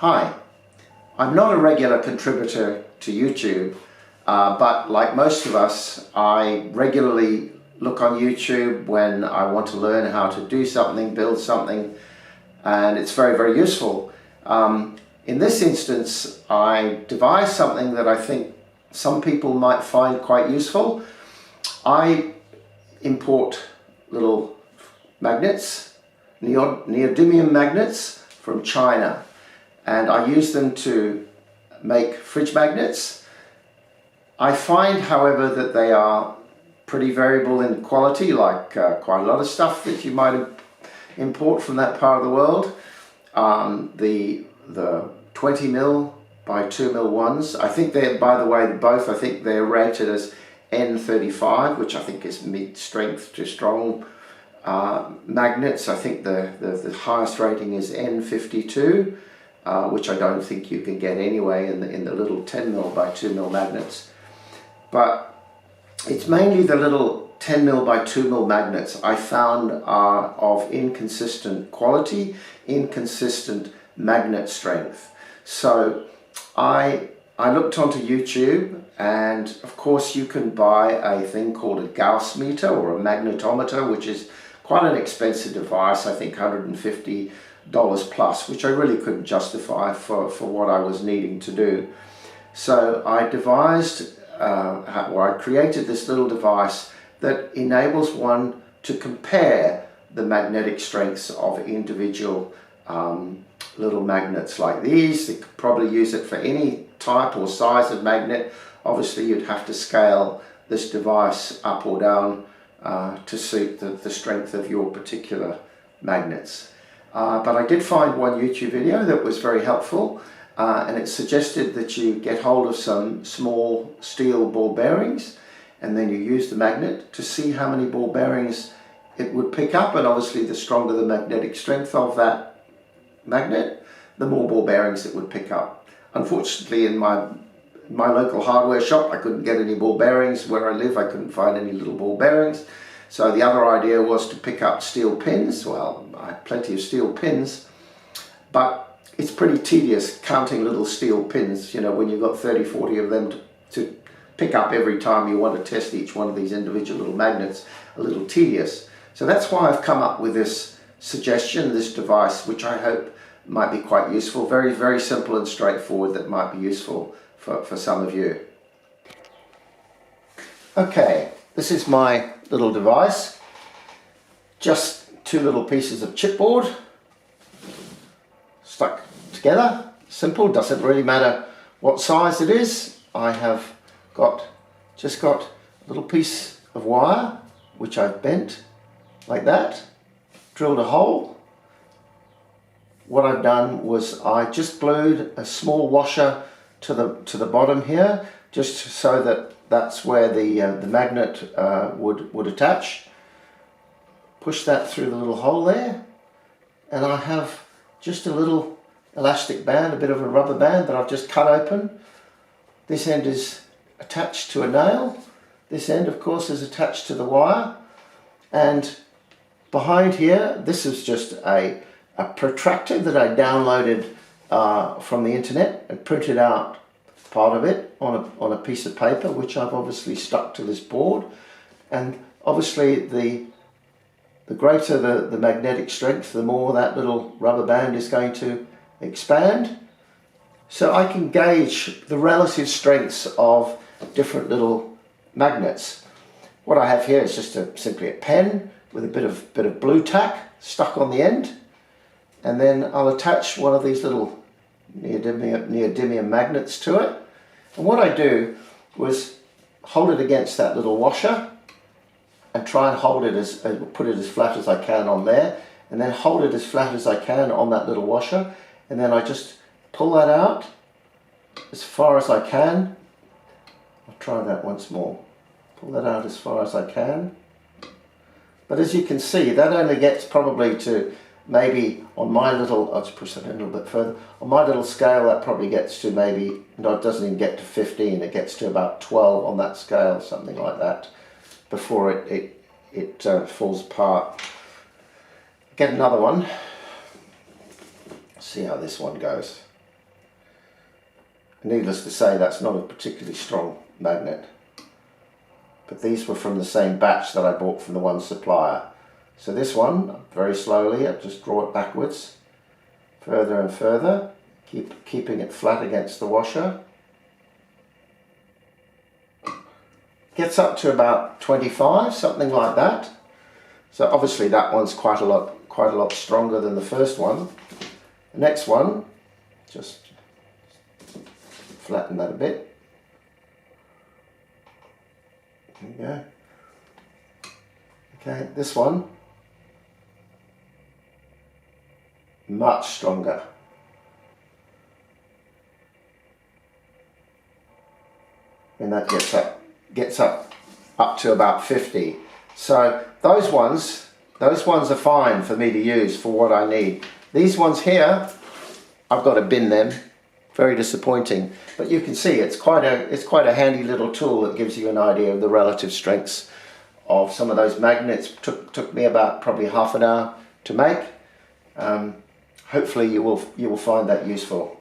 Hi, I'm not a regular contributor to YouTube, but like most of us, I regularly look on YouTube when I want to learn how to do something, build something, and it's very, very useful. In this instance, I devised something that I think some people might find quite useful. I import little magnets, neodymium magnets from China, and I use them to make fridge magnets. I find, however, that they are pretty variable in quality, like quite a lot of stuff that you might import from that part of the world. The 20mm by 2mm ones, I think they're, by the way, both, I think they're rated as N35, which I think is mid-strength to strong magnets. I think the highest rating is N52, which I don't think you can get anyway in the little 10mm by 2mm magnets. But it's mainly the little 10mm by 2mm magnets I found are of inconsistent quality, inconsistent magnet strength. So I looked onto YouTube, and of course you can buy a thing called a Gauss meter or a magnetometer, which is quite an expensive device, I think $150 plus, which I really couldn't justify for what I was needing to do. So I devised, I created this little device that enables one to compare the magnetic strengths of individual little magnets like these. You could probably use it for any type or size of magnet. Obviously you'd have to scale this device up or down to suit the strength of your particular magnets. But I did find one YouTube video that was very helpful, and it suggested that you get hold of some small steel ball bearings, and then you use the magnet to see how many ball bearings it would pick up. And obviously the stronger the magnetic strength of that magnet, the more ball bearings it would pick up. Unfortunately, in my local hardware shop I couldn't get any ball bearings. Where I live I couldn't find any little ball bearings. So the other idea was to pick up steel pins. Well, I had plenty of steel pins, but it's pretty tedious counting little steel pins, you know, when you've got 30-40 of them to pick up every time you want to test each one of these individual little magnets. A little tedious. So that's why I've come up with this suggestion, this device, which I hope might be quite useful. Very, very simple and straightforward, that might be useful for some of you. Okay, this is my little device. Just two little pieces of chipboard stuck together. Simple, doesn't really matter what size it is. I have just got a little piece of wire which I've bent like that, drilled a hole. What I've done was I just glued a small washer to the bottom here, just so that that's where the magnet would attach. Push that through the little hole there, and I have just a little elastic band, a bit of a rubber band that I've just cut open. This end is attached to a nail. This end, of course, is attached to the wire, and behind here, this is just a protractor that I downloaded from the internet and printed out part of it on a piece of paper, which I've obviously stuck to this board. And obviously the greater the magnetic strength, the more that little rubber band is going to expand. So I can gauge the relative strengths of different little magnets. What I have here is just simply a pen with a bit of blue tack stuck on the end, and then I'll attach one of these little neodymium magnets to it. And what I do was hold it against that little washer and try and hold it put it as flat as I can on there, and then hold it as flat as I can on that little washer, and then I just pull that out as far as I can. I'll try that once more. Pull that out as far as I can. But as you can see, that only gets probably to maybe on my little, I'll just push that in a little bit further, on my little scale that probably gets to maybe, no, it doesn't even get to 15, it gets to about 12 on that scale, something like that, before it falls apart. Get another one, see how this one goes. Needless to say, that's not a particularly strong magnet. But these were from the same batch that I bought from the one supplier. So this one, very slowly, I just draw it backwards, further and further, keeping it flat against the washer. Gets up to about 25, something like that. So obviously that one's quite a lot stronger than the first one. The next one, just flatten that a bit. There you go. Okay, this one, much stronger. And that gets up to about 50. So those ones are fine for me to use for what I need. These ones here, I've got to bin them. Very disappointing. But you can see it's quite a handy little tool that gives you an idea of the relative strengths of some of those magnets. Took me about probably half an hour to make. Hopefully you will find that useful.